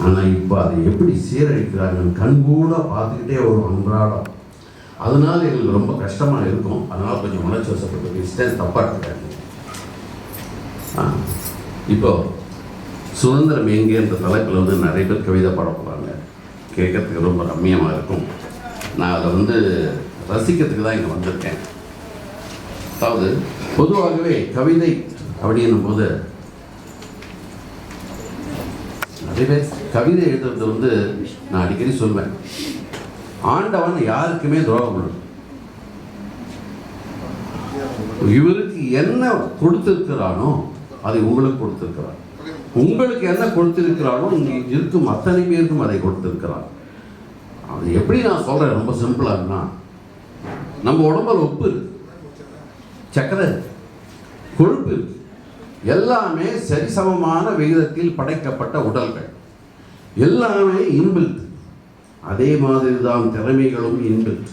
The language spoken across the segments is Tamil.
ஆனால் இப்போ அதை எப்படி சீரழிக்கிறாங்கன்னு கண்கூட பார்த்துக்கிட்டே ஒரு அன்றாடம். அதனால் எங்களுக்கு ரொம்ப கஷ்டமாக இருக்கும். அதனால் கொஞ்சம் உணர்ச்சி வசப்பட்டு பேசிட்டேன், தப்பாக எடுத்துக்காங்க. இப்போ சுதந்திரம் எங்கேன்ற தலைப்பில் வந்து நிறைய பேர் கவிதை பாட போகிறாங்க. கேட்கறதுக்கு ரொம்ப ரம்மியமாக இருக்கும். நான் அதை ரசிக்கிறதுக்கு தான் இங்கே வந்திருக்கேன். அதாவது பொதுவாகவே கவிதை அப்படின்னும் போது நிறைய பேர் கவிதை எழுதுறது நான் அடிக்கடி சொல்வேன், ஆண்டவன் யாருக்குமே துரோகம் பண்ணணும். இவருக்கு என்ன கொடுத்திருக்கிறானோ அதை உங்களுக்கு கொடுத்திருக்கிறார். உங்களுக்கு என்ன கொடுத்திருக்கிறானோ இங்கே இருக்கும் அத்தனை பேருக்கும் அதை கொடுத்திருக்கிறார். அது எப்படி நான் சொல்றேன், ரொம்ப சிம்பிளாகனா, நம்ம உடம்புல உப்பு இருக்கு, சக்கரை இருக்கு, கொழுப்பு இருக்கு, எல்லாமே சரிசமமான விகிதத்தில் படைக்கப்பட்ட உடல்கள், எல்லாமே இன்பில்ட். அதே மாதிரி தான் திறமைகளும் இன்பில்ட்.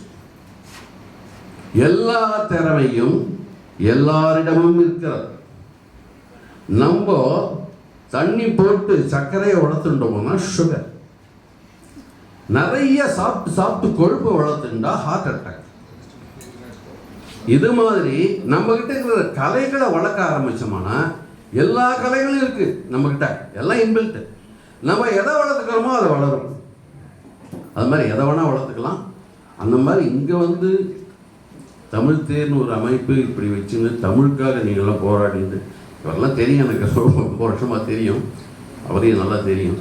எல்லா திறமையும் எல்லாரிடமும் இருக்கிறது. நம்ம தண்ணி போட்டு சர்க்கரையை வளர்த்துட்டோம்னா சுகர், நிறைய சாப்பிட்டு சாப்பிட்டு கொழுப்பை வளர்த்துட்டா ஹார்ட் அட்டாக். இது மாதிரி நம்ம கிட்ட இருக்கிற கலைகளை வளர்க்க ஆரம்பிச்சோம்னா எல்லா கலைகளும் இருக்கு நம்ம கிட்ட, எல்லாம் இன்பில்ட். நம்ம எதை வளர்த்துக்கிறோமோ அதை வளரும். அது மாதிரி எதை வேணா வளர்த்துக்கலாம். அந்த மாதிரி இங்கே தமிழ் தேர்னு ஒரு அமைப்பு இப்படி வச்சுன்னு தமிழுக்காக நீங்கள்லாம் போராடிட்டு, இவரெல்லாம் தெரியும், எனக்கு ரொம்ப வருஷமாக தெரியும், அவரையும் நல்லா தெரியும்.